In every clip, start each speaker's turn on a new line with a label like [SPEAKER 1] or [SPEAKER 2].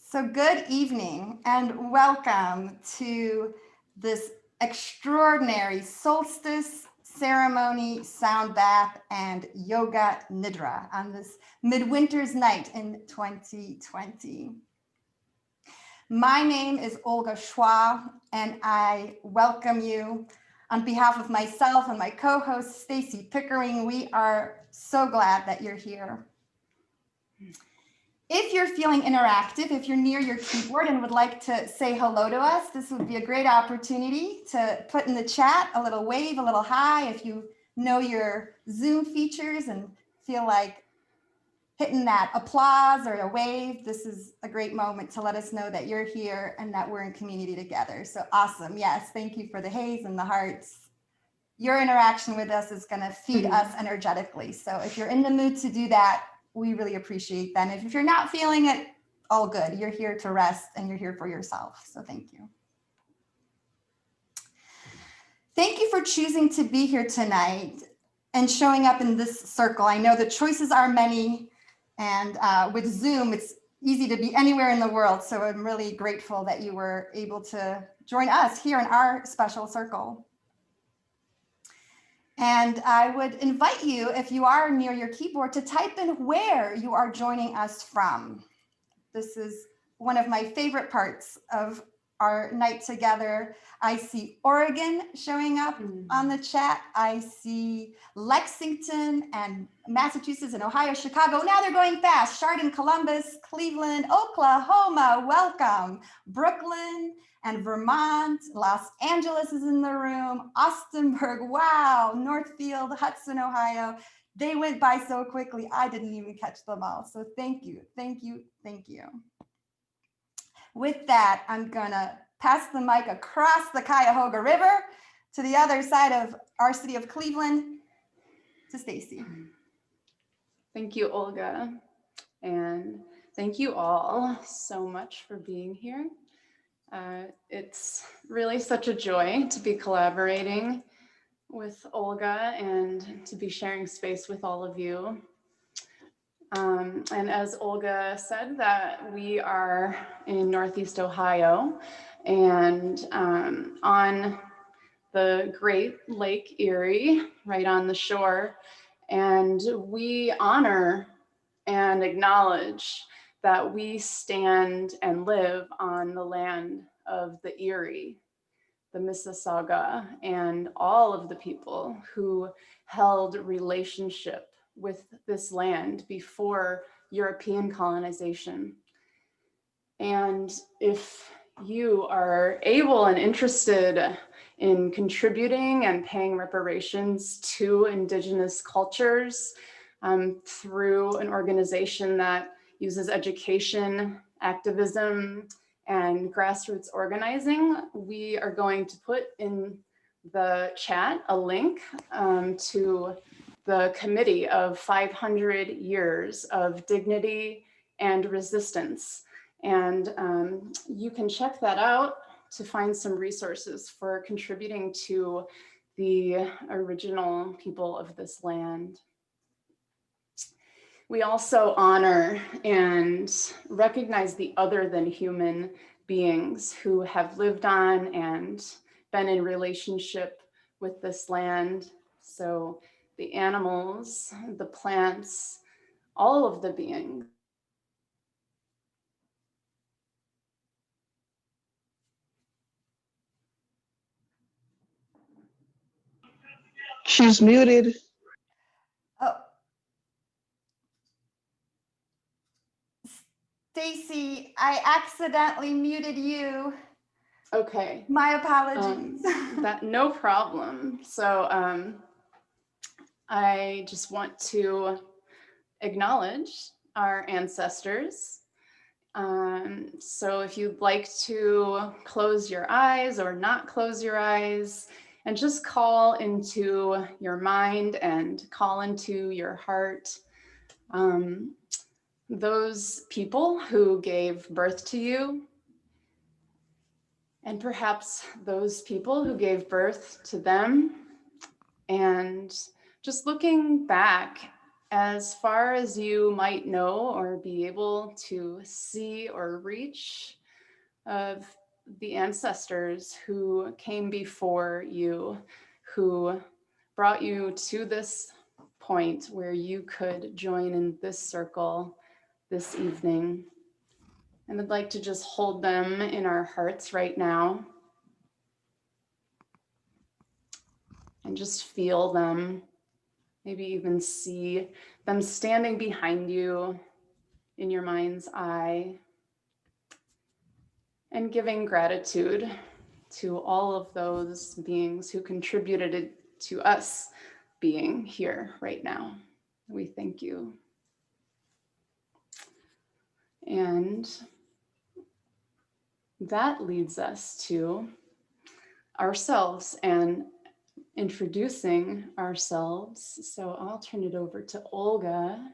[SPEAKER 1] So good evening and welcome to this extraordinary Solstice Ceremony, Sound Bath, and Yoga Nidra on this midwinter's night in 2020. My name is Olga Chwa, and I welcome you on behalf of myself and my co-host Stacey Pickering. We are so glad that you're here. If you're feeling interactive, if you're near your keyboard and would like to say hello to us, this would be a great opportunity to put in the chat a little wave, a little hi. If you know your Zoom features and feel like hitting that applause or a wave, this is a great moment to let us know that you're here and that we're in community together. So awesome. Yes, thank you for the haze and the hearts. Your interaction with us is going to feed us energetically. So if you're in the mood to do that, we really appreciate that. And if you're not feeling it, all good. You're here to rest and you're here for yourself. So thank you. Thank you for choosing to be here tonight and showing up in this circle. I know the choices are many, and with Zoom, it's easy to be anywhere in the world. So I'm really grateful that you were able to join us here in our special circle. And I would invite you, if you are near your keyboard, to type in where you are joining us from. This is one of my favorite parts of our night together. I see Oregon showing up on the chat. I see Lexington and Massachusetts and Ohio, Chicago. Now they're going fast. Chardon, Columbus, Cleveland, Oklahoma, welcome. Brooklyn and Vermont, Los Angeles is in the room, Austinburg, wow, Northfield, Hudson, Ohio. They went by so quickly, I didn't even catch them all. So thank you, thank you, thank you. With that, I'm gonna pass the mic across the Cuyahoga River to the other side of our city of Cleveland, to Stacey.
[SPEAKER 2] Thank you, Olga. And thank you all so much for being here. It's really such a joy to be collaborating with Olga and to be sharing space with all of you. And as Olga said, that we are in Northeast Ohio and on the Great Lake Erie, right on the shore. And we honor and acknowledge that we stand and live on the land of the Erie, the Mississauga, and all of the people who held relationship with this land before European colonization. And if you are able and interested in contributing and paying reparations to Indigenous cultures through an organization that uses education, activism, and grassroots organizing, we are going to put in the chat a link to the committee of 500 years of dignity and resistance. And you can check that out to find some resources for contributing to the original people of this land. We also honor and recognize the other than human beings who have lived on and been in relationship with this land. So the animals, the plants, all of the beings.
[SPEAKER 3] She's muted.
[SPEAKER 1] Oh. Stacey, I accidentally muted you.
[SPEAKER 2] Okay.
[SPEAKER 1] My apologies.
[SPEAKER 2] That no problem. So I just want to acknowledge our ancestors. So if you'd like to close your eyes or not close your eyes and just call into your mind and call into your heart those people who gave birth to you, and perhaps those people who gave birth to them, and just looking back as far as you might know or be able to see or reach, of the ancestors who came before you, who brought you to this point where you could join in this circle this evening. And I'd like to just hold them in our hearts right now and just feel them, maybe even see them standing behind you in your mind's eye, and giving gratitude to all of those beings who contributed to us being here right now. We thank you. And that leads us to ourselves and introducing ourselves. So I'll turn it over to Olga.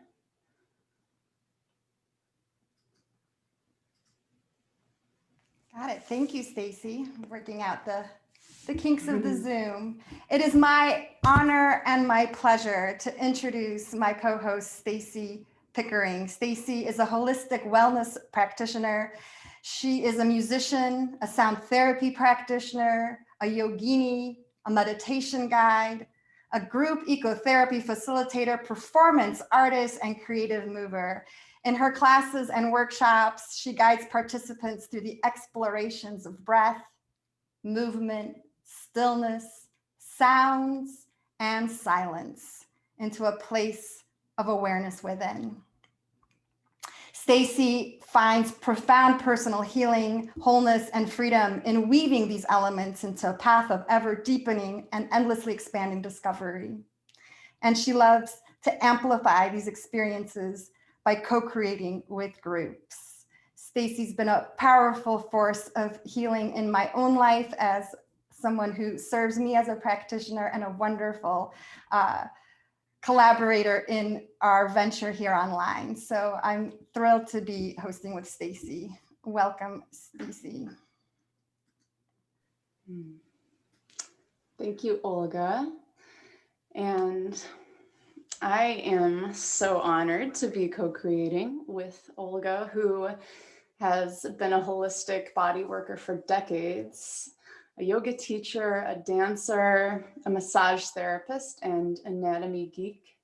[SPEAKER 1] Got it. Thank you, Stacey, working out the kinks of the Zoom. It is my honor and my pleasure to introduce my co-host, Stacey Pickering. Stacey is a holistic wellness practitioner. She is a musician, a sound therapy practitioner, a yogini, a meditation guide, a group ecotherapy facilitator, performance artist, and creative mover. In her classes and workshops, she guides participants through the explorations of breath, movement, stillness, sounds, and silence into a place of awareness within. Stacey finds profound personal healing, wholeness, and freedom in weaving these elements into a path of ever deepening and endlessly expanding discovery. And she loves to amplify these experiences by co-creating with groups. Stacey's been a powerful force of healing in my own life as someone who serves me as a practitioner, and a wonderful collaborator in our venture here online. So I'm thrilled to be hosting with Stacey. Welcome, Stacey.
[SPEAKER 2] Thank you, Olga. And I am so honored to be co-creating with Olga, who has been a holistic body worker for decades, a yoga teacher, a dancer, a massage therapist, and anatomy geek.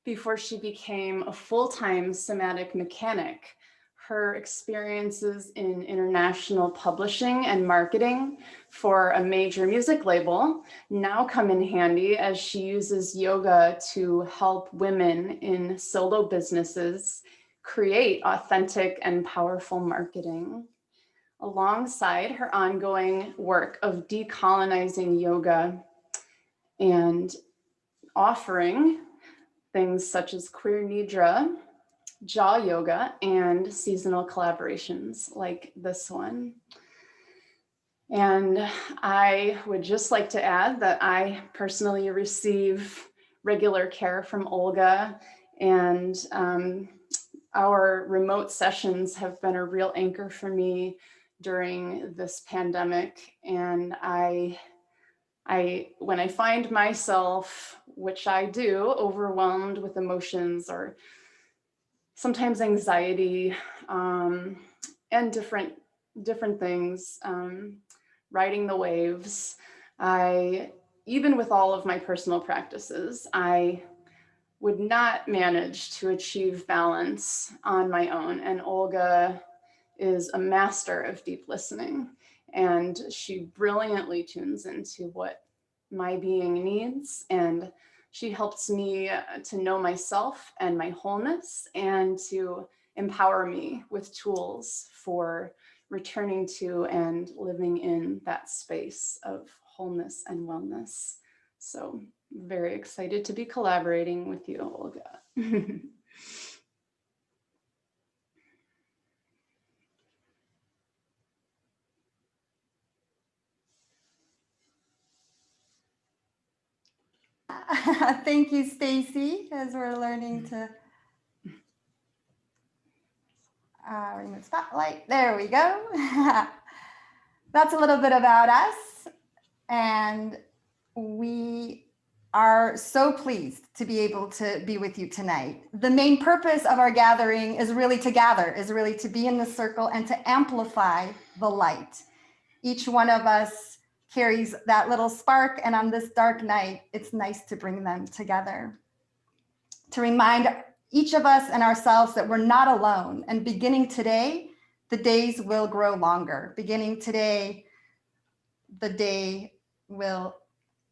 [SPEAKER 2] Before she became a full-time somatic mechanic, her experiences in international publishing and marketing for a major music label now come in handy as she uses yoga to help women in solo businesses create authentic and powerful marketing. Alongside her ongoing work of decolonizing yoga and offering things such as queer Nidra, jaw yoga, and seasonal collaborations like this one. And I would just like to add that I personally receive regular care from Olga, and our remote sessions have been a real anchor for me during this pandemic. And when I find myself, which I do, overwhelmed with emotions or sometimes anxiety, and different things, riding the waves, even with all of my personal practices, I would not manage to achieve balance on my own. And Olga is a master of deep listening, and she brilliantly tunes into what my being needs, and she helps me to know myself and my wholeness, and to empower me with tools for returning to and living in that space of wholeness and wellness. So very excited to be collaborating with you, Olga.
[SPEAKER 1] Thank you, Stacey, as we're learning to remove spotlight. There we go. That's a little bit about us. And we are so pleased to be able to be with you tonight. The main purpose of our gathering is really to gather, is really to be in the circle and to amplify the light. Each one of us carries that little spark, and on this dark night, it's nice to bring them together. To remind each of us and ourselves that we're not alone, and beginning today, the days will grow longer. Beginning today, the day will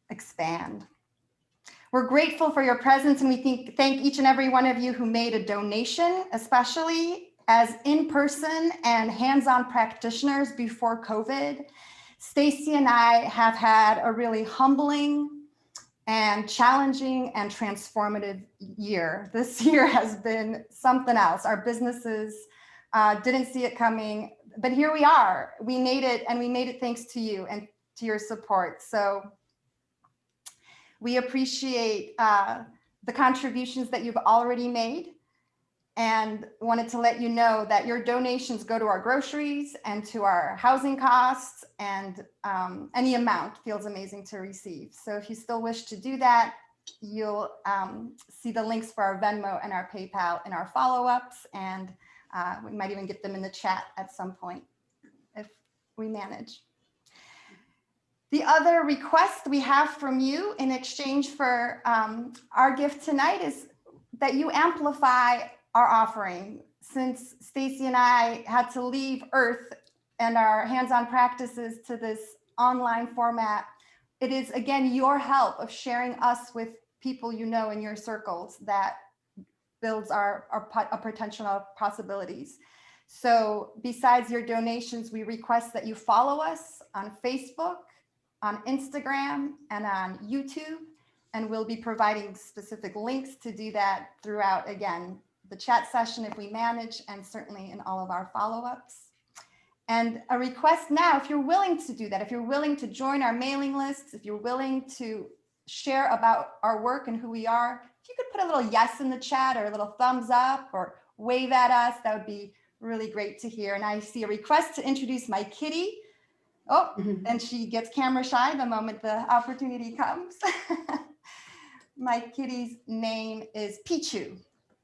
[SPEAKER 1] expand. We're grateful for your presence, and we thank each and every one of you who made a donation, especially as in-person and hands-on practitioners before COVID. Stacey and I have had a really humbling and challenging and transformative year. This year has been something else. Our businesses didn't see it coming, but here we are. We made it, and we made it thanks to you and to your support. So we appreciate the contributions that you've already made, and wanted to let you know that your donations go to our groceries and to our housing costs, and any amount feels amazing to receive. So if you still wish to do that, you'll see the links for our Venmo and our PayPal in our follow-ups, and we might even get them in the chat at some point if we manage. The other request we have from you in exchange for our gift tonight is that you amplify our offering. Since Stacey and I had to leave Earth and our hands-on practices to this online format, it is, again, your help of sharing us with people you know in your circles that builds our potential of possibilities. So besides your donations, we request that you follow us on Facebook, on Instagram, and on YouTube, and we'll be providing specific links to do that throughout, again, the chat session if we manage, and certainly in all of our follow-ups. And a request now, if you're willing to do that, if you're willing to join our mailing lists, if you're willing to share about our work and who we are, if you could put a little yes in the chat or a little thumbs up or wave at us, that would be really great to hear. And I see a request to introduce my kitty. Oh, and she gets camera shy the moment the opportunity comes. My kitty's name is Pichu.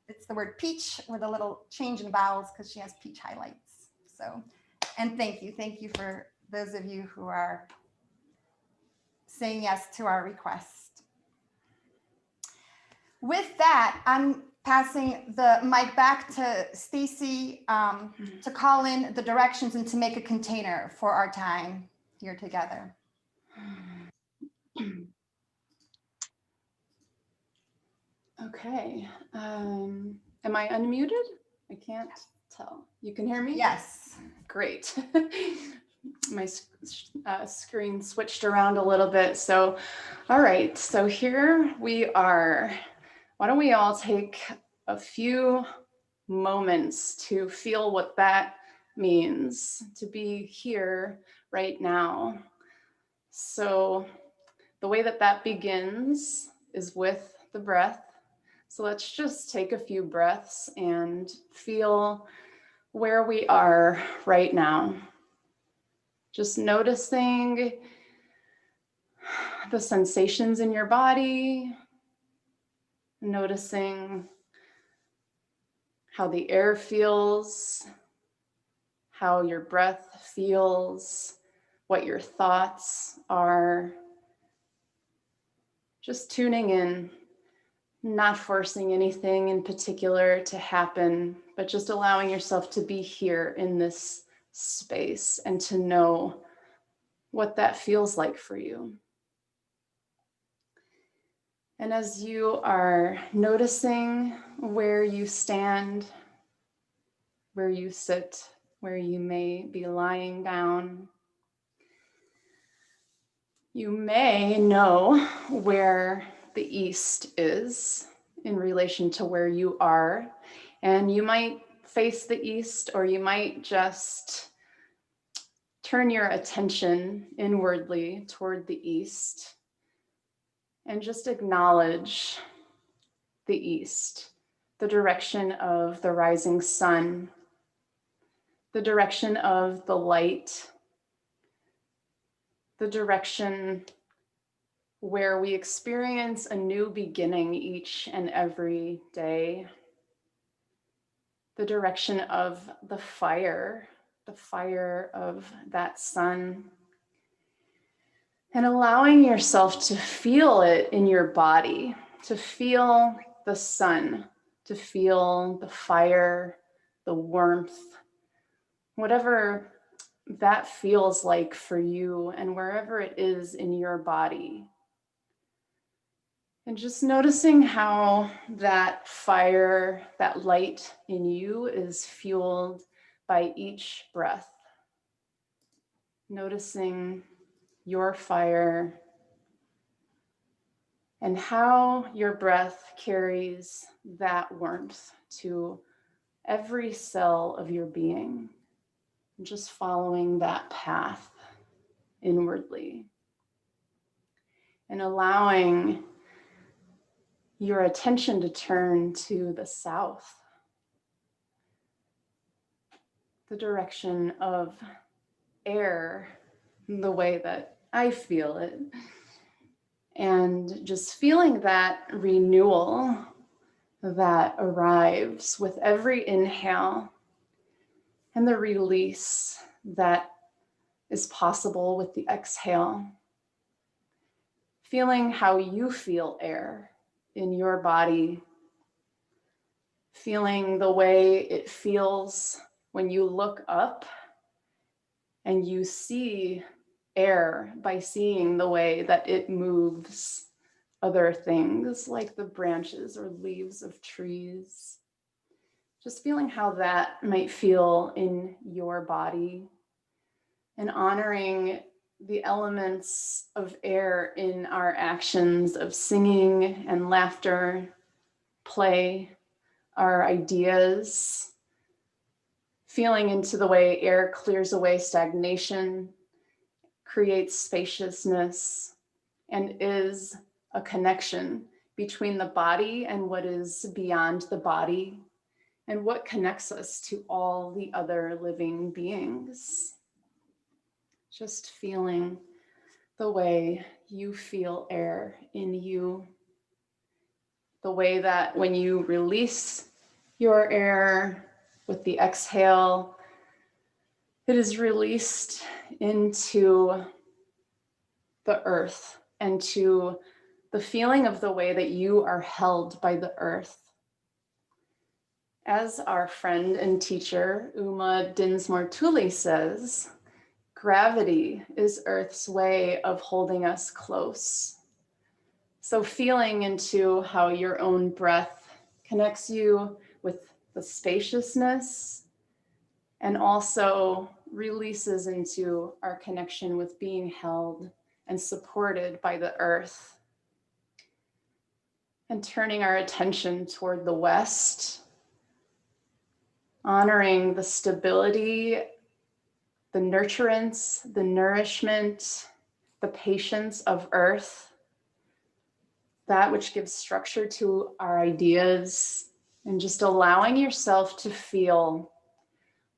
[SPEAKER 1] It's the word peach with a little change in vowels because she has peach highlights. So, and thank you for those of you who are saying yes to our request. With that, I'm passing the mic back to Stacey to call in the directions and to make a container for our time here together.
[SPEAKER 2] Okay. Am I unmuted? I can't tell. You can hear me?
[SPEAKER 1] Yes.
[SPEAKER 2] Great. My screen switched around a little bit. So, all right. So here we are. Why don't we all take a few moments to feel what that means, to be here right now. So the way that that begins is with the breath. So let's just take a few breaths and feel where we are right now. Just noticing the sensations in your body, noticing how the air feels, how your breath feels, what your thoughts are. Just tuning in, not forcing anything in particular to happen, but just allowing yourself to be here in this space and to know what that feels like for you. And as you are noticing where you stand, where you sit, where you may be lying down, you may know where the east is in relation to where you are, and you might face the east, or you might just turn your attention inwardly toward the east and just acknowledge the east, the direction of the rising sun, the direction of the light, the direction where we experience a new beginning each and every day. The direction of the fire of that sun. And allowing yourself to feel it in your body, to feel the sun, to feel the fire, the warmth, whatever that feels like for you and wherever it is in your body. And just noticing how that fire, that light in you is fueled by each breath. Noticing your fire and how your breath carries that warmth to every cell of your being. And just following that path inwardly. And allowing your attention to turn to the south, the direction of air, the way that I feel it, and just feeling that renewal that arrives with every inhale and the release that is possible with the exhale. Feeling how you feel air in your body, feeling the way it feels when you look up and you see air by seeing the way that it moves other things like the branches or leaves of trees. Just feeling how that might feel in your body and honoring the elements of air in our actions of singing and laughter, play, our ideas, feeling into the way air clears away stagnation, creates spaciousness, and is a connection between the body and what is beyond the body, and what connects us to all the other living beings. Just feeling the way you feel air in you, the way that when you release your air with the exhale, it is released into the earth and to the feeling of the way that you are held by the earth. As our friend and teacher, Uma Dinsmore Thule says, gravity is Earth's way of holding us close. So feeling into how your own breath connects you with the spaciousness and also releases into our connection with being held and supported by the earth. And turning our attention toward the west, honoring the stability, the nurturance, the nourishment, the patience of earth, that which gives structure to our ideas, and just allowing yourself to feel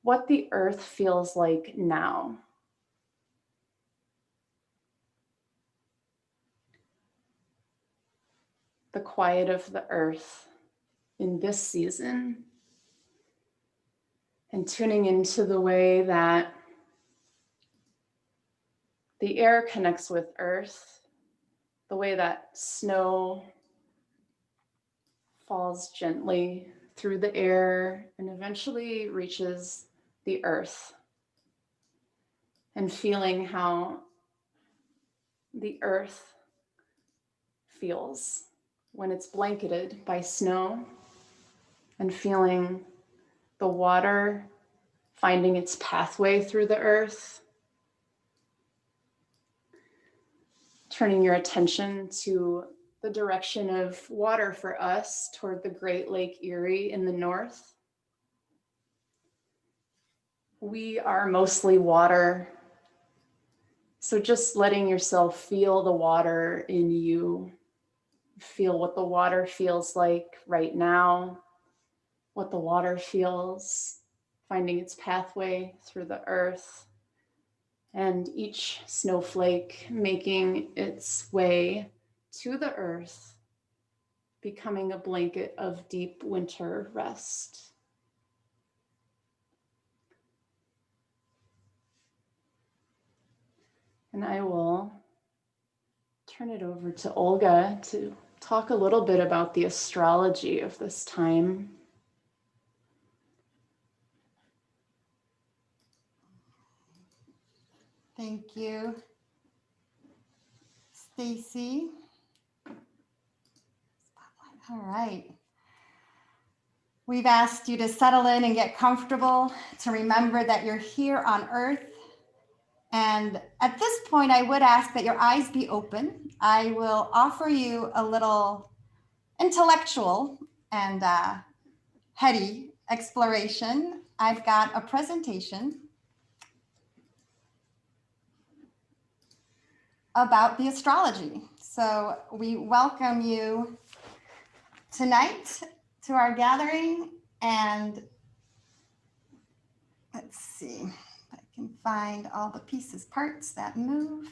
[SPEAKER 2] what the earth feels like now. The quiet of the earth in this season, and tuning into the way that the air connects with earth, the way that snow falls gently through the air and eventually reaches the earth, and feeling how the earth feels when it's blanketed by snow, and feeling the water finding its pathway through the earth. Turning your attention to the direction of water for us toward the Great Lake Erie in the north. We are mostly water. So just letting yourself feel the water in you. Feel what the water feels like right now, what the water feels, finding its pathway through the earth. And each snowflake making its way to the earth, becoming a blanket of deep winter rest. And I will turn it over to Olga to talk a little bit about the astrology of this time.
[SPEAKER 1] Thank you, Stacey. All right. We've asked you to settle in and get comfortable, to remember that you're here on Earth. And at this point, I would ask that your eyes be open. I will offer you a little intellectual and heady exploration. I've got a presentation about the astrology. So we welcome you tonight to our gathering, and let's see if I can find all the pieces, parts that move.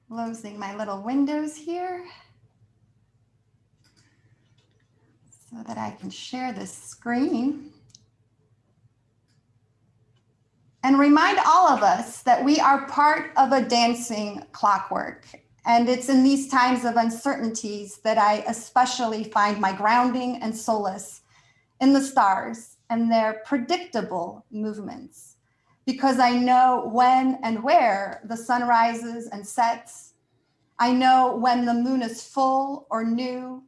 [SPEAKER 1] Closing my little windows here so that I can share this screen. And remind all of us that we are part of a dancing clockwork. And it's in these times of uncertainties that I especially find my grounding and solace in the stars and their predictable movements. Because I know when and where the sun rises and sets. I know when the moon is full or new.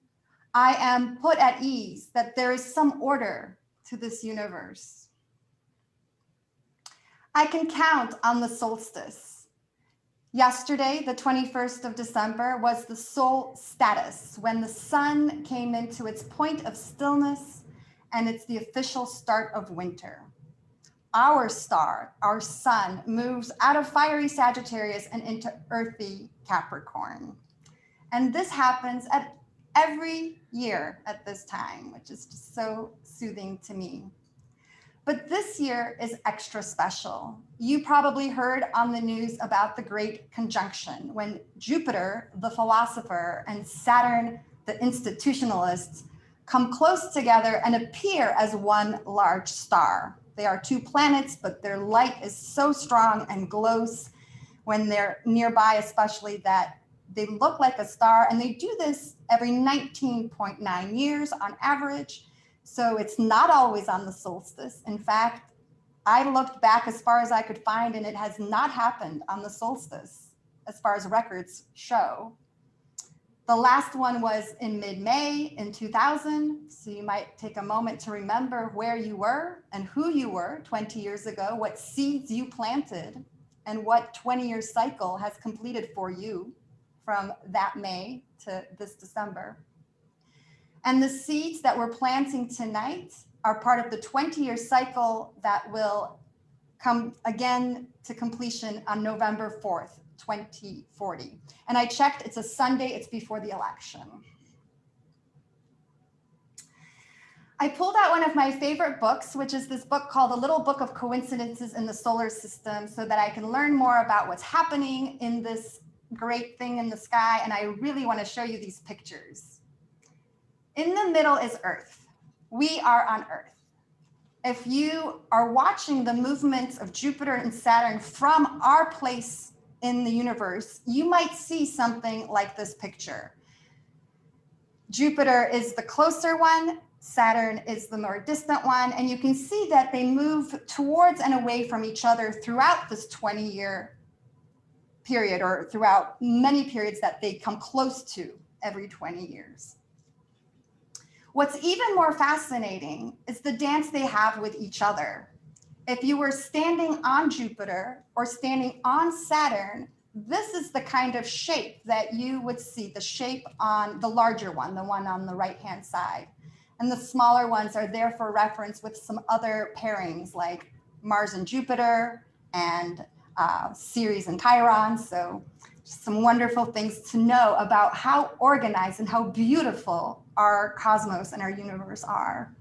[SPEAKER 1] I am put at ease that there is some order to this universe. I can count on the solstice. Yesterday, the 21st of December, was the sol status, when the sun came into its point of stillness, and it's the official start of winter. Our star, our sun, moves out of fiery Sagittarius and into earthy Capricorn. And this happens at every year at this time, which is just so soothing to me. But this year is extra special. You probably heard on the news about the Great Conjunction, when Jupiter, the philosopher, and Saturn, the institutionalist, come close together and appear as one large star. They are two planets, but their light is so strong and glows when they're nearby, especially, that they look like a star. And they do this every 19.9 years on average. So it's not always on the solstice. In fact, I looked back as far as I could find, and it has not happened on the solstice as far as records show. The last one was in mid-May in 2000. So you might take a moment to remember where you were and who you were 20 years ago, what seeds you planted, and what 20-year cycle has completed for you from that May to this December. And the seeds that we're planting tonight are part of the 20-year cycle that will come again to completion on November 4th, 2040. And I checked, it's a Sunday, it's before the election. I pulled out one of my favorite books, which is this book called A Little Book of Coincidences in the Solar System, so that I can learn more about what's happening in this great thing in the sky. And I really want to show you these pictures. In the middle is Earth. We are on Earth. If you are watching the movements of Jupiter and Saturn from our place in the universe, you might see something like this picture. Jupiter is the closer one, Saturn is the more distant one, and you can see that they move towards and away from each other throughout this 20-year period, or throughout many periods that they come close to every 20 years. What's even more fascinating is the dance they have with each other. If you were standing on Jupiter or standing on Saturn, this is the kind of shape that you would see, the shape on the larger one, the one on the right-hand side. And the smaller ones are there for reference with some other pairings like Mars and Jupiter and Ceres and Chiron. So just some wonderful things to know about how organized and how beautiful our cosmos and our universe are.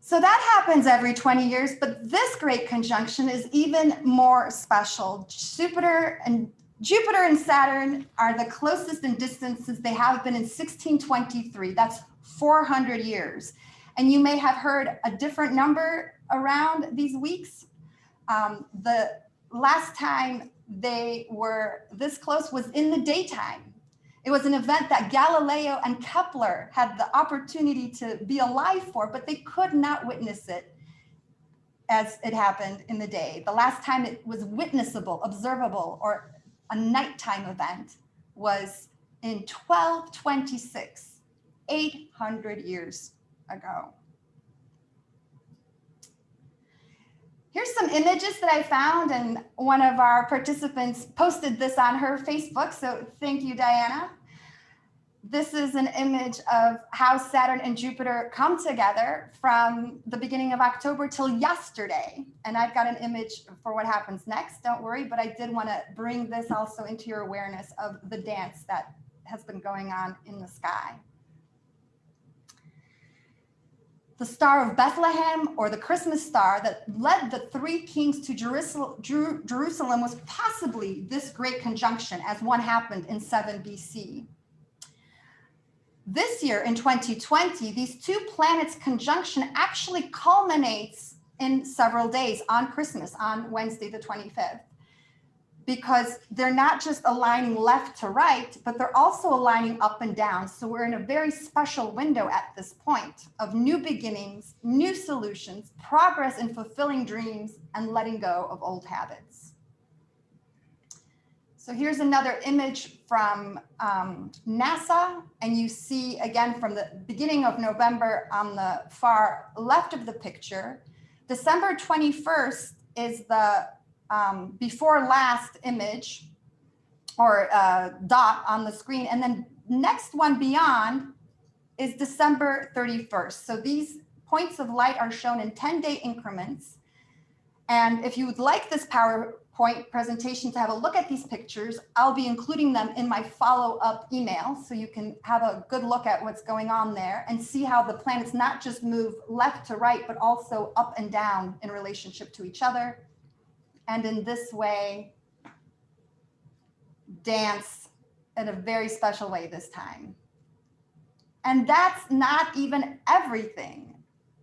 [SPEAKER 1] So that happens every 20 years, but this great conjunction is even more special. Jupiter and Saturn are the closest in distance since they have been in 1623. That's 400 years. And you may have heard a different number around these weeks. The last time they were this close was in the daytime. It was an event that Galileo and Kepler had the opportunity to be alive for, but they could not witness it as it happened in the day. The last time it was witnessable, observable, or a nighttime event was in 1226, 800 years ago. Here's some images that I found, and one of our participants posted this on her Facebook, so thank you, Diana. This is an image of how Saturn and Jupiter come together from the beginning of October till yesterday. And I've got an image for what happens next, don't worry, but I did want to bring this also into your awareness of the dance that has been going on in the sky. The Star of Bethlehem, or the Christmas star that led the three kings to Jerusalem, was possibly this great conjunction, as one happened in 7 BC. This year, in 2020, these two planets' conjunction actually culminates in several days on Christmas, on Wednesday, the 25th, because they're not just aligning left to right, but they're also aligning up and down. So we're in a very special window at this point of new beginnings, new solutions, progress in fulfilling dreams, and letting go of old habits. So here's another image from NASA, and you see again from the beginning of November on the far left of the picture. December 21st is the before last image, or dot on the screen, and then next one beyond is December 31st. So these points of light are shown in 10-day increments. And if you would like this PowerPoint presentation to have a look at these pictures, I'll be including them in my follow-up email, so you can have a good look at what's going on there and see how the planets not just move left to right, but also up and down in relationship to each other. And in this way, dance in a very special way this time. And that's not even everything.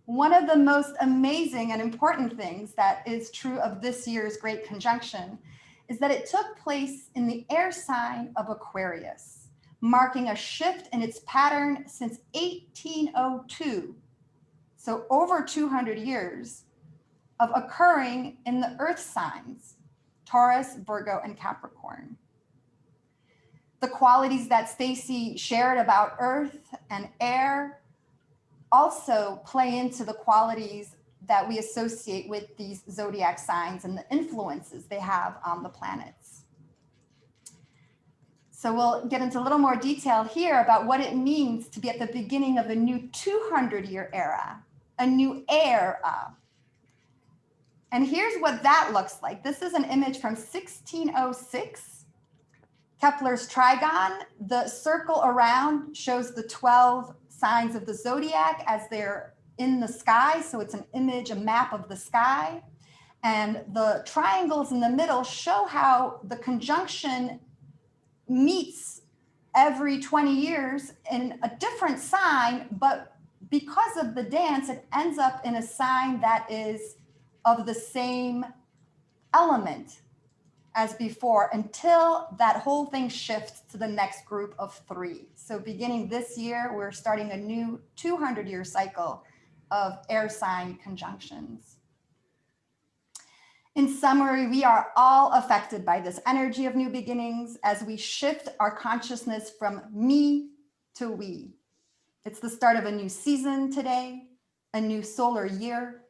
[SPEAKER 1] One of the most amazing and important things that is true of this year's great conjunction is that it took place in the air sign of Aquarius, marking a shift in its pattern since 1802, so over 200 years, of occurring in the earth signs, Taurus, Virgo, and Capricorn. The qualities that Stacey shared about earth and air also play into the qualities that we associate with these zodiac signs and the influences they have on the planets. So we'll get into a little more detail here about what it means to be at the beginning of a new 200-year era, a new era. And here's what that looks like. This is an image from 1606, Kepler's trigon. The circle around shows the 12 signs of the zodiac as they're in the sky. So it's an image, a map of the sky. And the triangles in the middle show how the conjunction meets every 20 years in a different sign, but because of the dance, it ends up in a sign that is of the same element as before, until that whole thing shifts to the next group of 3. So beginning this year, we're starting a new 200-year cycle of air sign conjunctions. In summary, we are all affected by this energy of new beginnings as we shift our consciousness from me to we. It's the start of a new season today, a new solar year,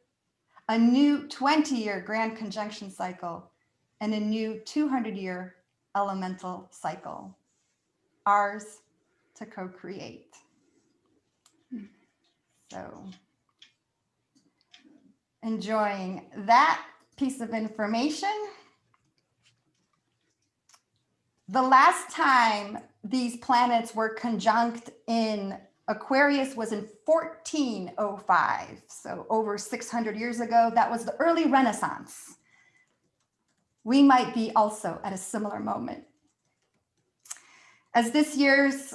[SPEAKER 1] a new 20-year grand conjunction cycle, and a new 200-year elemental cycle, ours to co-create. So, enjoying that piece of information. The last time these planets were conjunct in Aquarius was in 1405, so over 600 years ago. That was the early Renaissance. We might be also at a similar moment. As this year's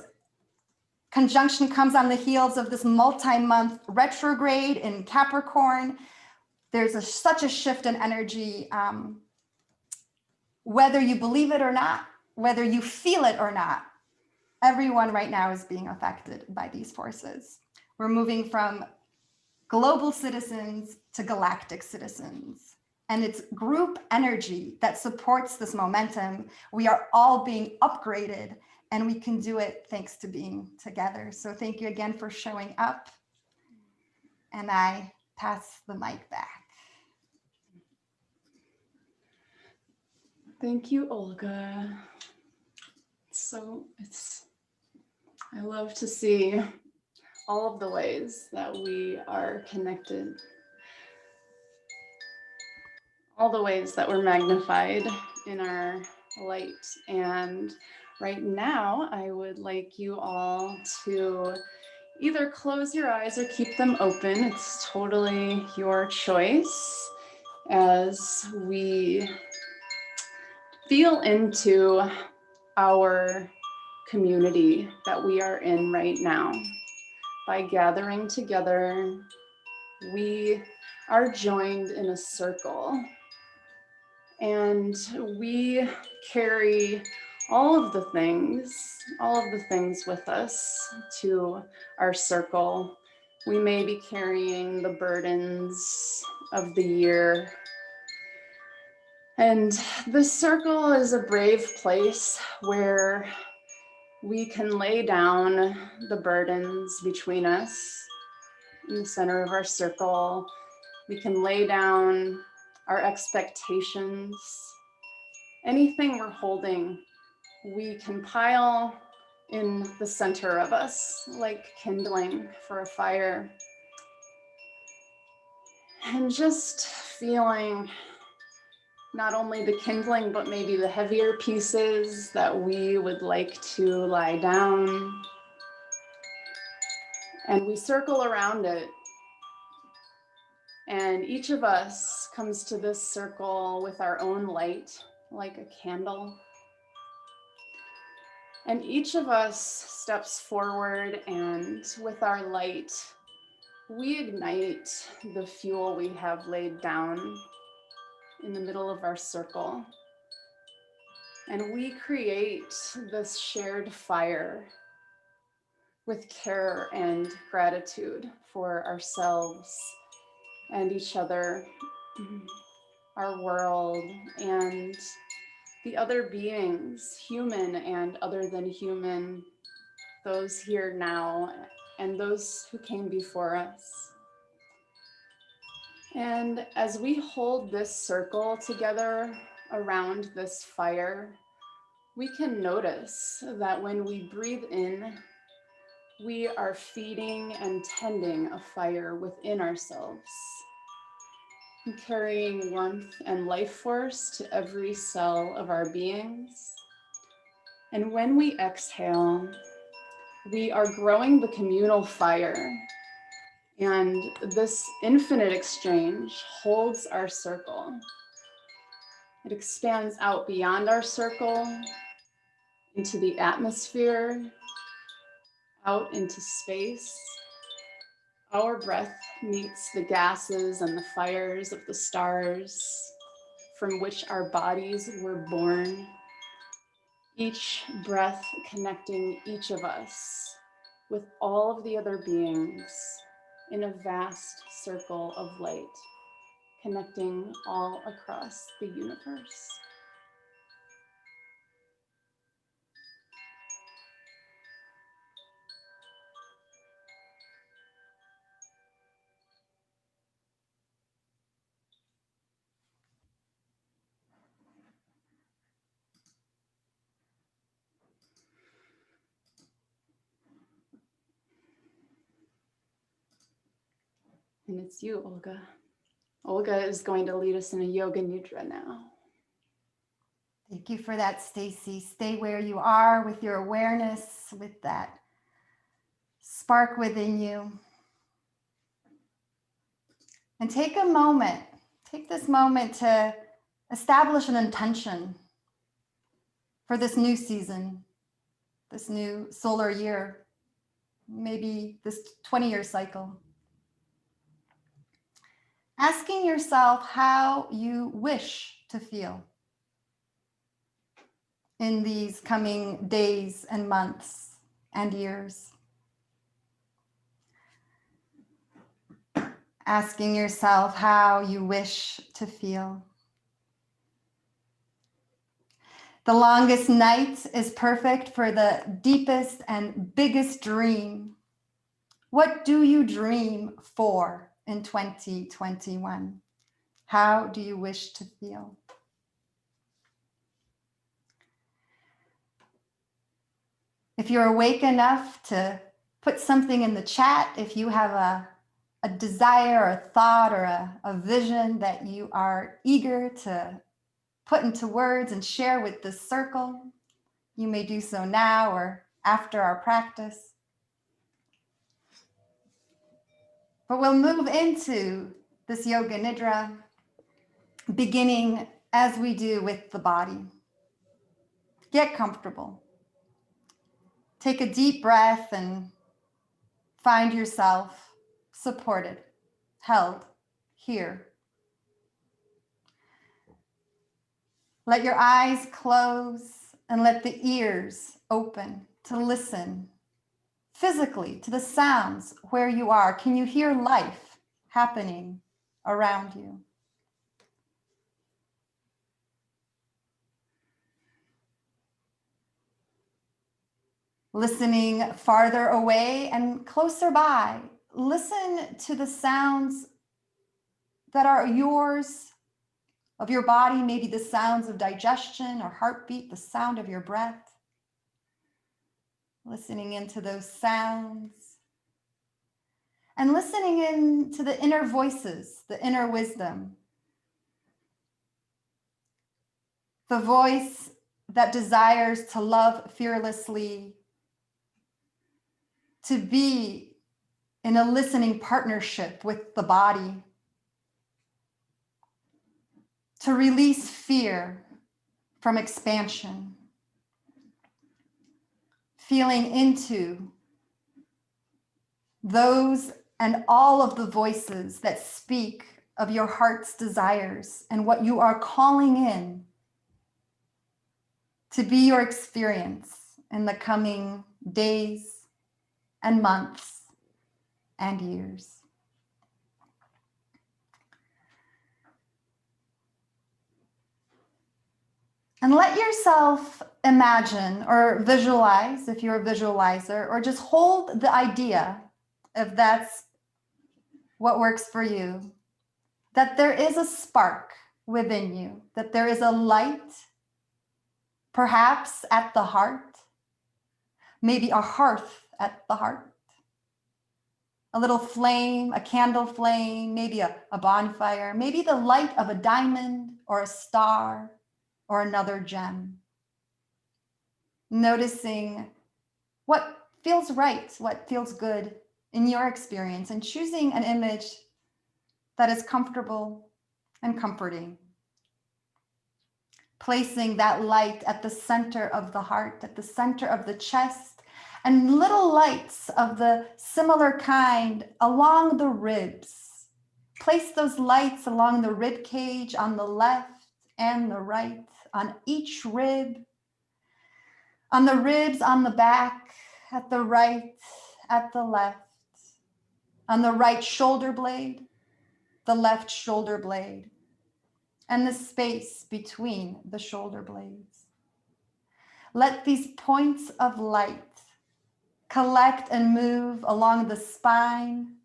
[SPEAKER 1] conjunction comes on the heels of this multi-month retrograde in Capricorn, there's such a shift in energy. Whether you believe it or not, whether you feel it or not, everyone right now is being affected by these forces. We're moving from global citizens to galactic citizens. And it's group energy that supports this momentum. We are all being upgraded, and we can do it thanks to being together. So thank you again for showing up. And I pass the mic back.
[SPEAKER 2] Thank you, Olga. I love to see all of the ways that we are connected, all the ways that we're magnified in our light. And right now, I would like you all to either close your eyes or keep them open. It's totally your choice as we feel into our community that we are in right now. By gathering together, we are joined in a circle, and we carry all of the things with us to our circle. We may be carrying the burdens of the year. And this circle is a brave place where we can lay down the burdens between us in the center of our circle. We can lay down our expectations. Anything we're holding, we can pile in the center of us, like kindling for a fire. And just feeling not only the kindling, but maybe the heavier pieces that we would like to lie down. And we circle around it. And each of us comes to this circle with our own light, like a candle. And each of us steps forward, and with our light, we ignite the fuel we have laid down in the middle of our circle. And we create this shared fire with care and gratitude for ourselves and each other, our world, and the other beings, human and other than human, those here now and those who came before us. And as we hold this circle together around this fire, we can notice that when we breathe in, we are feeding and tending a fire within ourselves, and carrying warmth and life force to every cell of our beings. And when we exhale, we are growing the communal fire. And this infinite exchange holds our circle. It expands out beyond our circle, into the atmosphere, out into space. Our breath meets the gases and the fires of the stars from which our bodies were born. Each breath connecting each of us with all of the other beings in a vast circle of light, connecting all across the universe. And it's you, Olga. Olga is going to lead us in a yoga nidra now.
[SPEAKER 1] Thank you for that, Stacey. Stay where you are with your awareness, with that spark within you. And take a moment, take this moment to establish an intention for this new season, this new solar year, maybe this 20-year cycle. Asking yourself how you wish to feel in these coming days and months and years. Asking yourself how you wish to feel. The longest night is perfect for the deepest and biggest dream. What do you dream for in 2021? How do you wish to feel? If you're awake enough to put something in the chat, if you have a desire or a thought or a vision that you are eager to put into words and share with this circle, you may do so now or after our practice. But we'll move into this yoga nidra, beginning as we do with the body. Get comfortable. Take a deep breath and find yourself supported, held here. Let your eyes close and let the ears open to listen physically to the sounds where you are. Can you hear life happening around you? Listening farther away and closer by, listen to the sounds that are yours, of your body, maybe the sounds of digestion or heartbeat, the sound of your breath. Listening into those sounds. And listening into the inner voices, the inner wisdom. The voice that desires to love fearlessly, to be in a listening partnership with the body, to release fear from expansion, feeling into those and all of the voices that speak of your heart's desires and what you are calling in to be your experience in the coming days and months and years. And let yourself imagine or visualize, if you're a visualizer, or just hold the idea, if that's what works for you, that there is a spark within you, that there is a light, perhaps at the heart, maybe a hearth at the heart, a little flame, a candle flame, maybe a bonfire, maybe the light of a diamond or a star or another gem. Noticing what feels right, what feels good in your experience, and choosing an image that is comfortable and comforting. Placing that light at the center of the heart, at the center of the chest, and little lights of the similar kind along the ribs. Place those lights along the rib cage on the left and the right, on each rib, on the ribs on the back, at the right, at the left, on the right shoulder blade, the left shoulder blade, and the space between the shoulder blades. Let these points of light collect and move along the spine,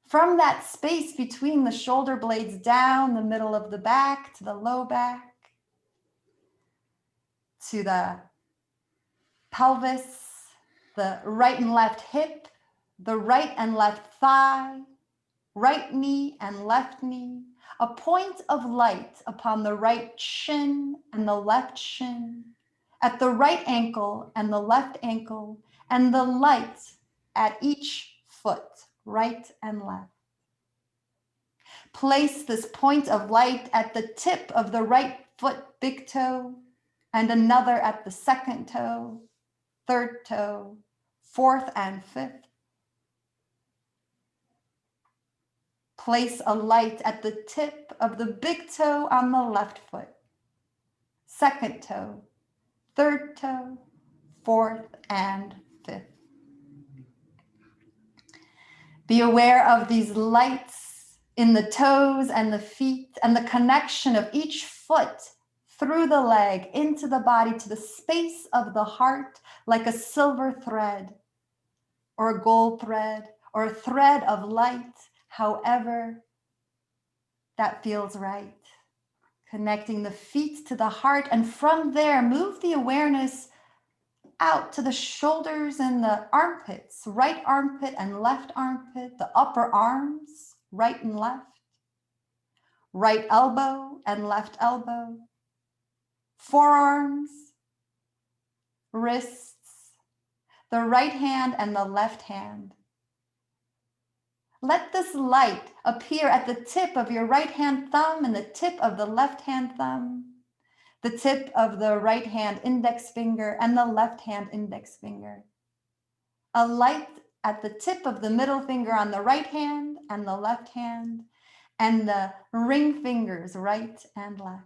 [SPEAKER 1] from that space between the shoulder blades down the middle of the back to the low back, to the pelvis, the right and left hip, the right and left thigh, right knee and left knee, a point of light upon the right shin and the left shin, at the right ankle and the left ankle, and the light at each foot, right and left. Place this point of light at the tip of the right foot, big toe, and another at the second toe, third toe, fourth and fifth. Place a light at the tip of the big toe on the left foot, second toe, third toe, fourth and fifth. Be aware of these lights in the toes and the feet and the connection of each foot through the leg into the body to the space of the heart, like a silver thread or a gold thread or a thread of light, however that feels right. Connecting the feet to the heart, and from there, move the awareness out to the shoulders and the armpits, right armpit and left armpit, the upper arms, right and left, right elbow and left elbow, forearms, wrists, the right hand and the left hand. Let this light appear at the tip of your right hand thumb and the tip of the left hand thumb, the tip of the right hand index finger and the left hand index finger. A light at the tip of the middle finger on the right hand and the left hand, and the ring fingers right and left.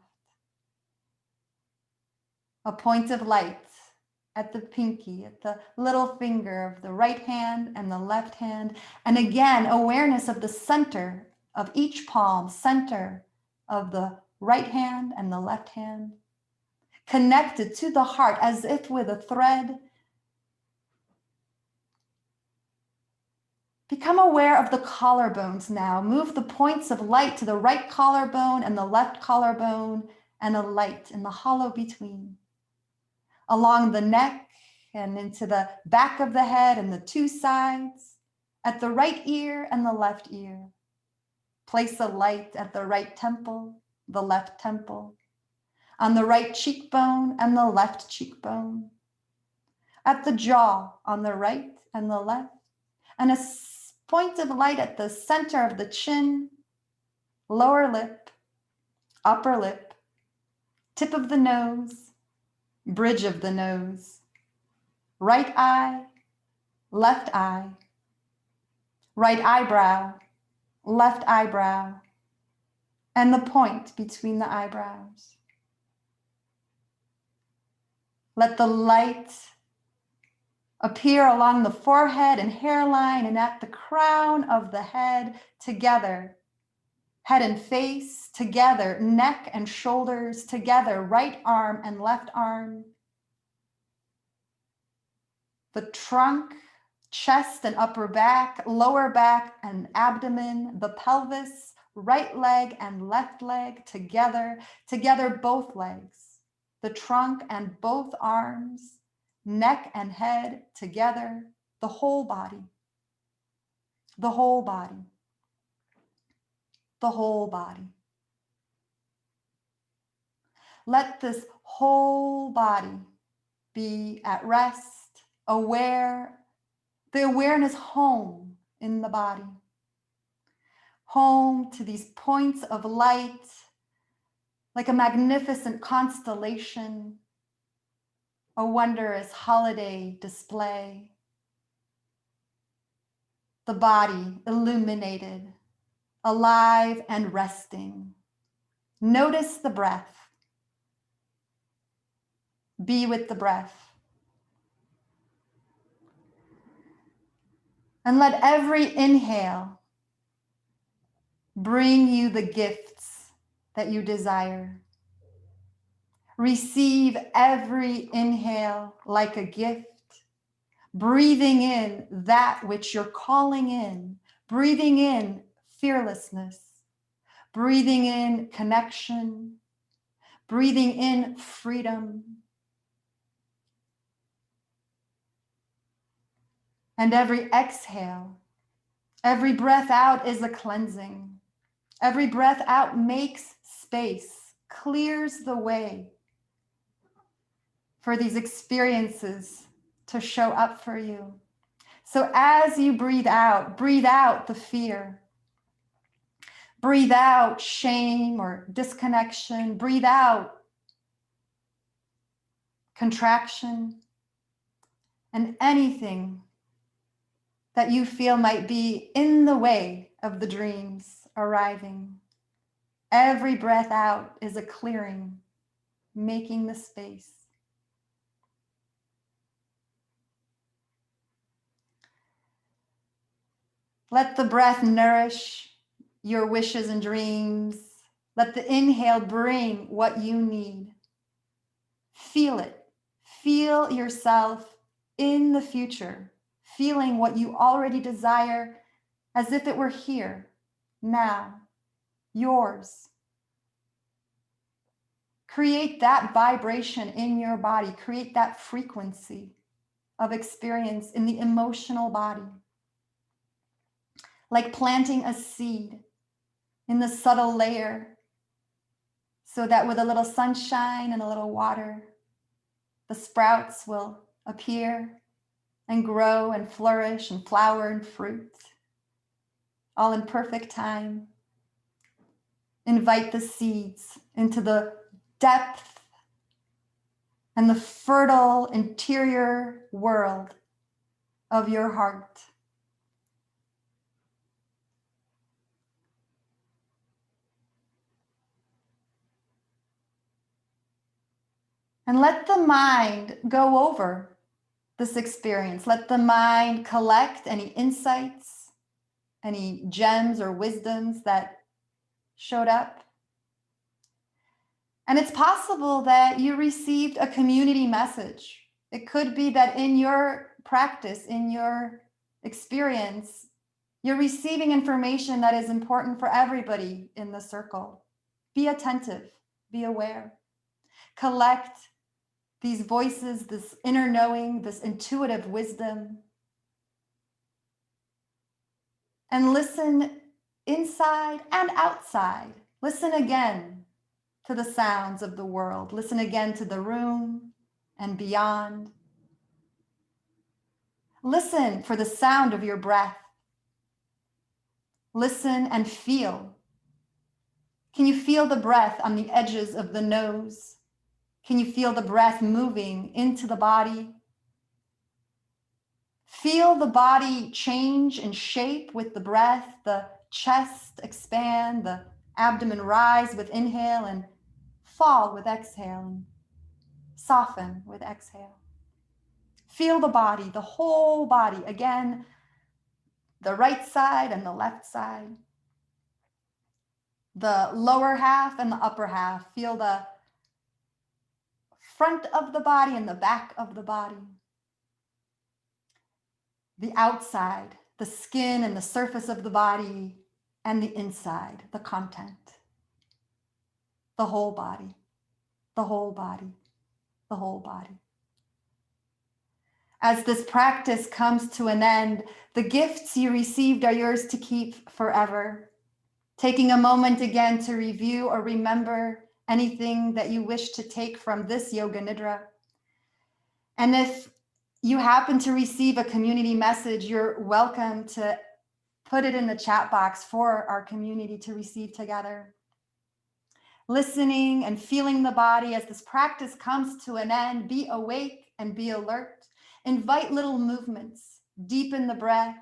[SPEAKER 1] A point of light at the pinky, at the little finger of the right hand and the left hand. And again, awareness of the center of each palm, center of the right hand and the left hand, connected to the heart as if with a thread. Become aware of the collarbones now. Move the points of light to the right collarbone and the left collarbone, and a light in the hollow between. Along the neck and into the back of the head and the two sides, at the right ear and the left ear. Place a light at the right temple, the left temple, on the right cheekbone and the left cheekbone, at the jaw on the right and the left, and a point of light at the center of the chin, lower lip, upper lip, tip of the nose, bridge of the nose, right eye, left eye, right eyebrow, left eyebrow, and the point between the eyebrows. Let the light appear along the forehead and hairline and at the crown of the head together. Head and face together, neck and shoulders together, right arm and left arm. The trunk, chest and upper back, lower back and abdomen, the pelvis, right leg and left leg together, together both legs, the trunk and both arms, neck and head together, the whole body, the whole body, the whole body. Let this whole body be at rest, aware, the awareness home in the body, home to these points of light, like a magnificent constellation, a wondrous holiday display. The body illuminated, alive and resting. Notice the breath. Be with the breath. And let every inhale bring you the gifts that you desire. Receive every inhale like a gift, breathing in that which you're calling in, breathing in fearlessness, breathing in connection, breathing in freedom. And every exhale, every breath out is a cleansing. Every breath out makes space, clears the way for these experiences to show up for you. So as you breathe out the fear. Breathe out shame or disconnection. Breathe out contraction and anything that you feel might be in the way of the dreams arriving. Every breath out is a clearing, making the space. Let the breath nourish your wishes and dreams. Let the inhale bring what you need. Feel it. Feel yourself in the future, feeling what you already desire as if it were here, now, yours. Create that vibration in your body. Create that frequency of experience in the emotional body. Like planting a seed in the subtle layer, so that with a little sunshine and a little water, the sprouts will appear and grow and flourish and flower and fruit, all in perfect time. Invite the seeds into the depth and the fertile interior world of your heart. And let the mind go over this experience. Let the mind collect any insights, any gems or wisdoms that showed up. And it's possible that you received a community message. It could be that in your practice, in your experience, you're receiving information that is important for everybody in the circle. Be attentive, be aware. Collect these voices, this inner knowing, this intuitive wisdom. And listen inside and outside. Listen again to the sounds of the world. Listen again to the room and beyond. Listen for the sound of your breath. Listen and feel. Can you feel the breath on the edges of the nose? Can you feel the breath moving into the body? Feel the body change in shape with the breath, the chest expand, the abdomen rise with inhale and fall with exhale, and soften with exhale. Feel the body, the whole body. Again, the right side and the left side. The lower half and the upper half. Feel the front of the body and the back of the body. The outside, the skin and the surface of the body, and the inside, the content. The whole body, the whole body, the whole body. As this practice comes to an end, the gifts you received are yours to keep forever. Taking a moment again to review or remember anything that you wish to take from this Yoga Nidra. And if you happen to receive a community message, you're welcome to put it in the chat box for our community to receive together. Listening and feeling the body as this practice comes to an end, be awake and be alert. Invite little movements, deepen the breath,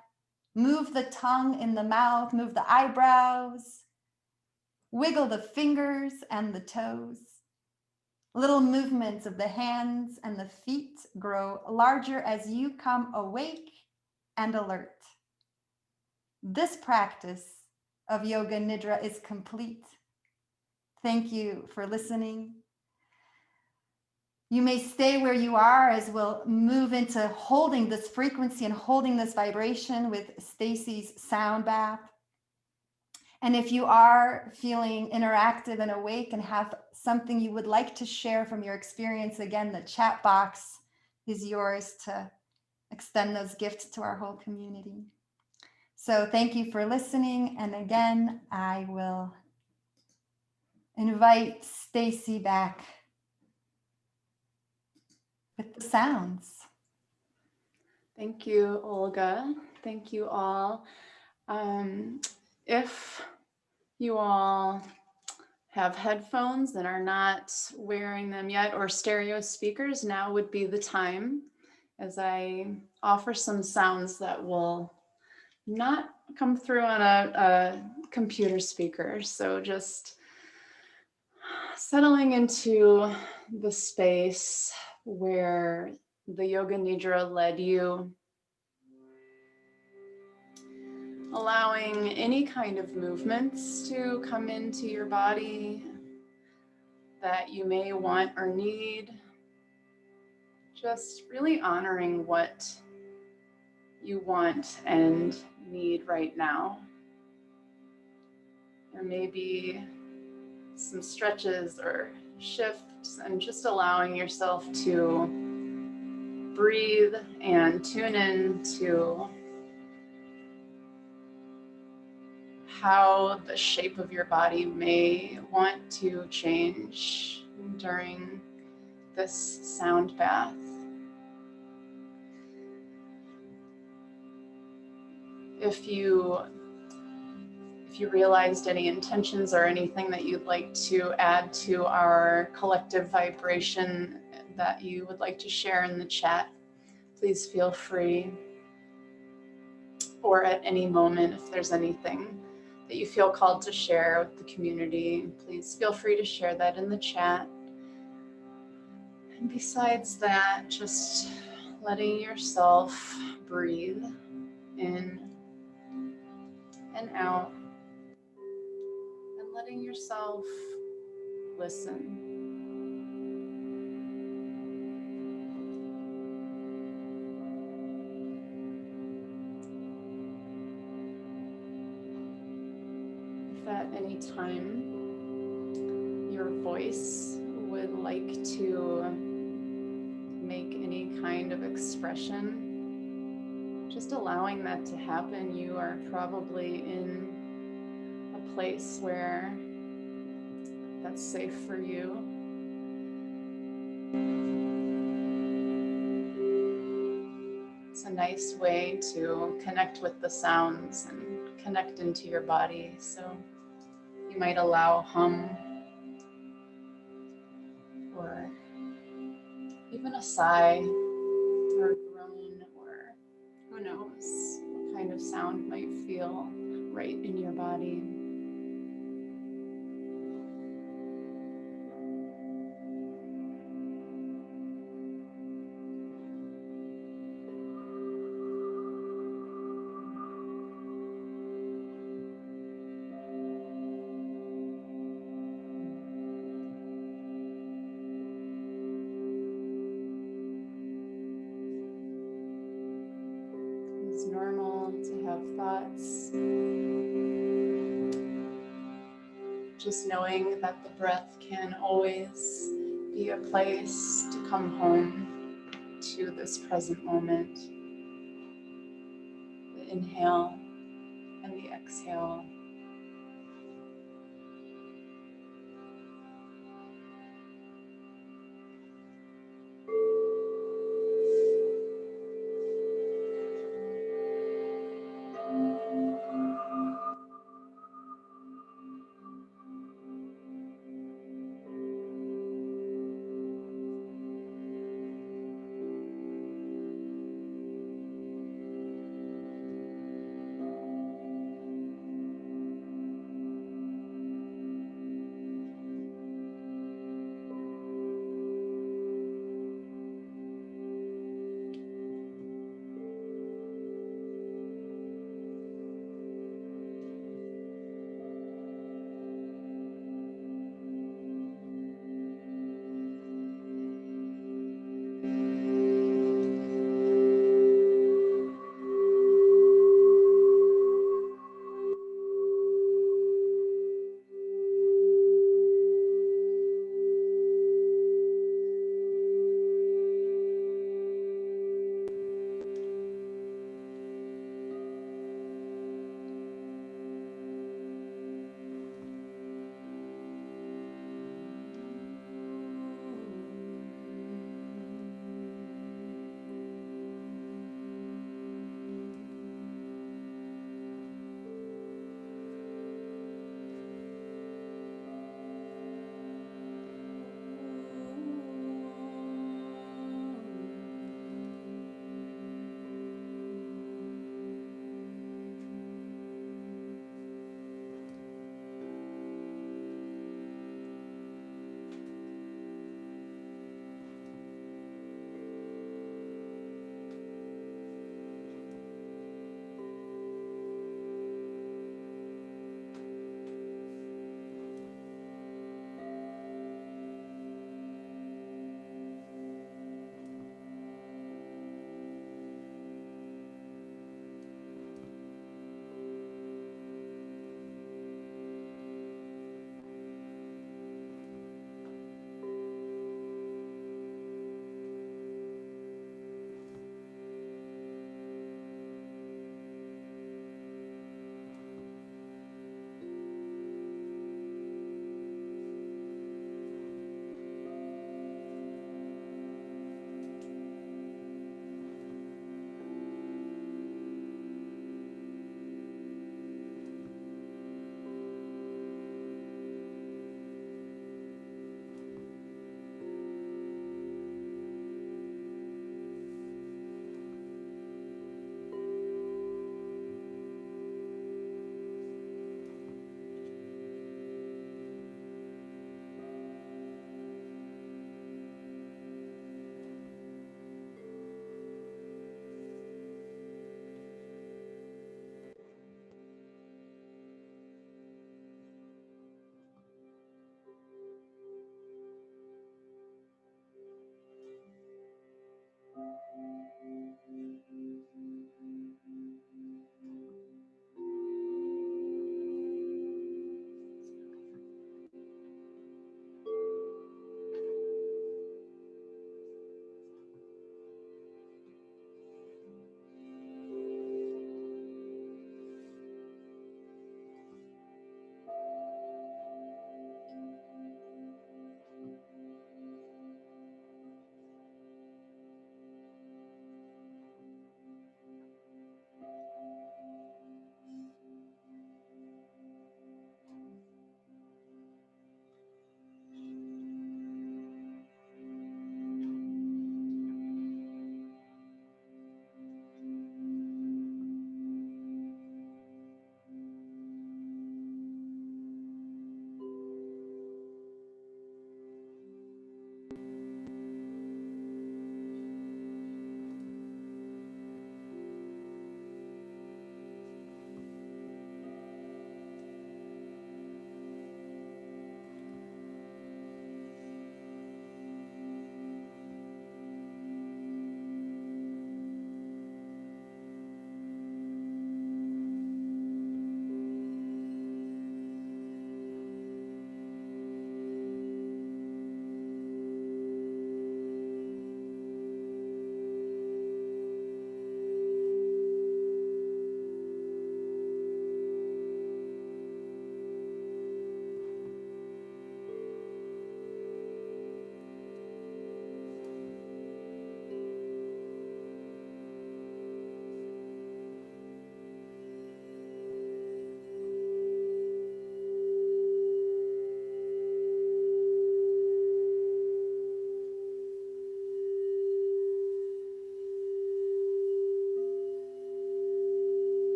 [SPEAKER 1] move the tongue in the mouth, move the eyebrows, wiggle the fingers and the toes. Little movements of the hands and the feet grow larger as you come awake and alert. This practice of Yoga Nidra is complete. Thank you for listening. You may stay where you are as we'll move into holding this frequency and holding this vibration with Stacey's sound bath. And if you are feeling interactive and awake and have something you would like to share from your experience, again, the chat box is yours to extend those gifts to our whole community. So thank you for listening. And again, I will invite Stacey back with the sounds.
[SPEAKER 2] Thank you, Olga. Thank you all. If you all have headphones and are not wearing them yet, or stereo speakers, now would be the time as I offer some sounds that will not come through on a computer speaker. So just settling into the space where the Yoga Nidra led you, allowing any kind of movements to come into your body that you may want or need. Just really honoring what you want and need right now. There may be some stretches or shifts, and just allowing yourself to breathe and tune in to how the shape of your body may want to change during this sound bath. If you realized any intentions or anything that you'd like to add to our collective vibration that you would like to share in the chat, please feel free. Or at any moment, if there's anything that you feel called to share with the community, please feel free to share that in the chat. And besides that, just letting yourself breathe in and out, and letting yourself listen. If at any time your voice would like to make any kind of expression, just allowing that to happen. You are probably in a place where that's safe for you. It's a nice way to connect with the sounds and connect into your body. So you might allow hum or even a sigh or a groan, or who knows what kind of sound might feel right in your body. It's normal to have thoughts. Just knowing that the breath can always be a place to come home to this present moment. The inhale and the exhale.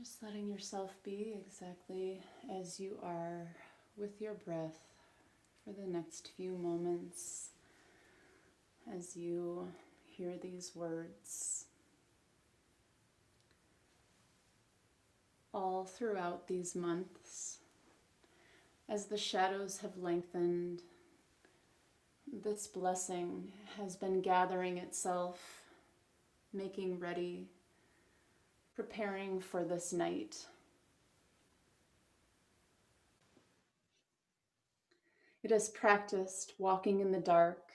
[SPEAKER 2] Just letting yourself be exactly as you are with your breath for the next few moments as you hear these words. All throughout these months, as the shadows have lengthened, this blessing has been gathering itself, making ready, preparing for this night. It has practiced walking in the dark,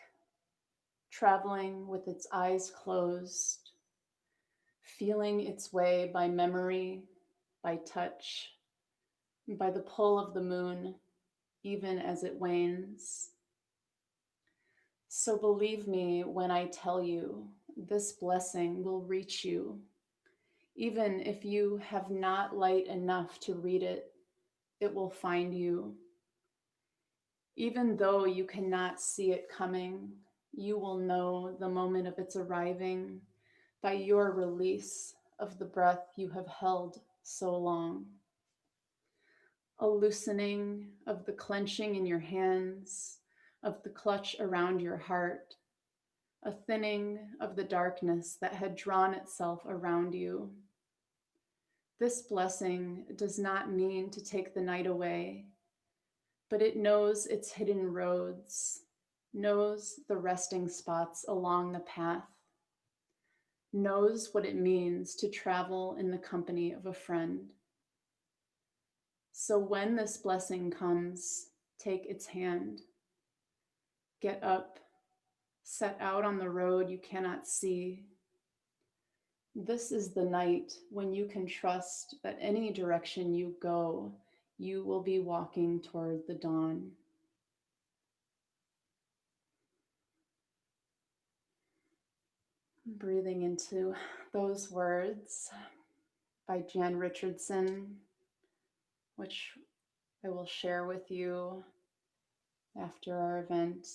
[SPEAKER 2] traveling with its eyes closed, feeling its way by memory, by touch, by the pull of the moon, even as it wanes. So believe me when I tell you, this blessing will reach you, even if you have not light enough to read it, it will find you. Even though you cannot see it coming, you will know the moment of its arriving by your release of the breath you have held so long. A loosening of the clenching in your hands, of the clutch around your heart, a thinning of the darkness that had drawn itself around you. This blessing does not mean to take the night away, but it knows its hidden roads, knows the resting spots along the path, knows what it means to travel in the company of a friend. So when this blessing comes, take its hand. Get up, set out on the road you cannot see. This is the night when you can trust that any direction you go, you will be walking toward the dawn. Breathing into those words by Jan Richardson, which I will share with you after our event.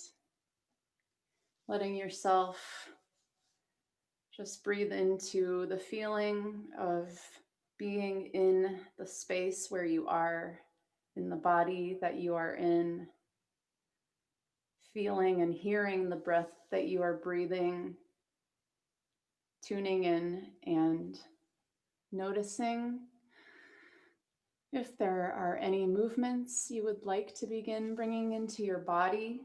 [SPEAKER 2] Letting yourself just breathe into the feeling of being in the space where you are, in the body that you are in, feeling and hearing the breath that you are breathing, tuning in and noticing if there are any movements you would like to begin bringing into your body.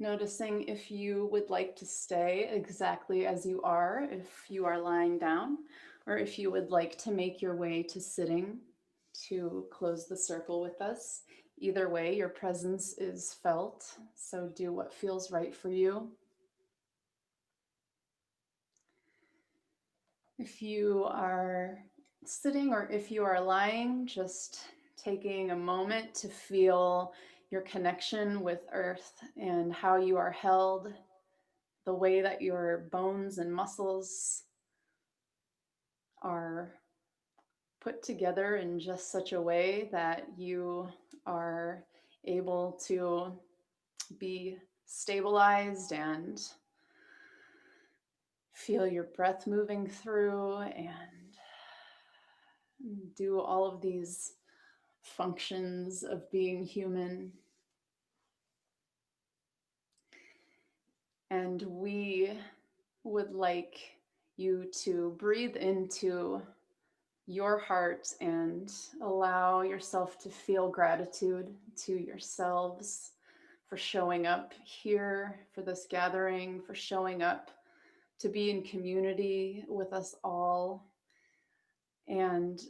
[SPEAKER 2] Noticing if you would like to stay exactly as you are, if you are lying down, or if you would like to make your way to sitting to close the circle with us. Either way, your presence is felt, so do what feels right for you. If you are sitting or if you are lying, just taking a moment to feel your connection with earth and how you are held, the way that your bones and muscles are put together in just such a way that you are able to be stabilized and feel your breath moving through and do all of these functions of being human. And we would like you to breathe into your heart and allow yourself to feel gratitude to yourselves for showing up here for this gathering, for showing up to be in community with us all. And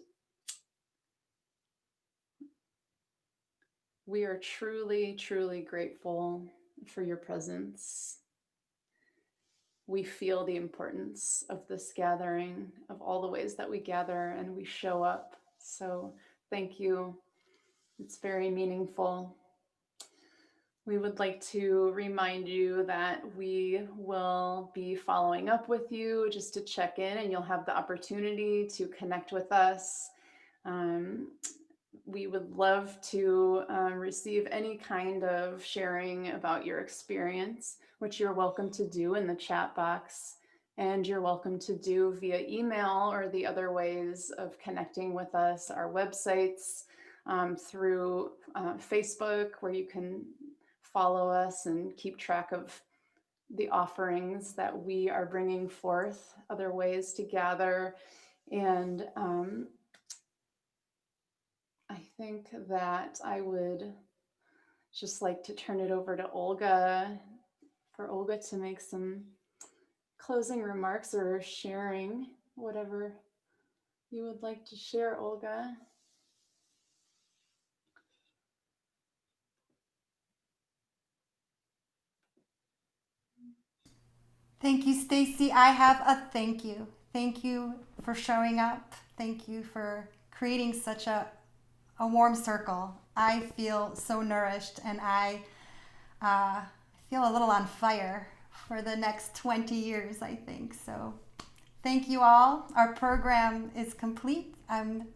[SPEAKER 2] we are truly, truly grateful for your presence. We feel the importance of this gathering, of all the ways that we gather and we show up. So thank you. It's very meaningful. We would like to remind you that we will be following up with you just to check in, and you'll have the opportunity to connect with us. We would love to receive any kind of sharing about your experience, which you're welcome to do in the chat box. And you're welcome to do via email or the other ways of connecting with us, our websites, through Facebook, where you can follow us and keep track of the offerings that we are bringing forth, other ways to gather. And I think that I would just like to turn it over to Olga, for Olga to make some closing remarks or sharing, whatever you would like to share, Olga.
[SPEAKER 1] Thank you, Stacey. I have a thank you. Thank you for showing up. Thank you for creating such a warm circle. I feel so nourished, and I feel a little on fire for the next 20 years, I think. So thank you all. Our program is complete. I'm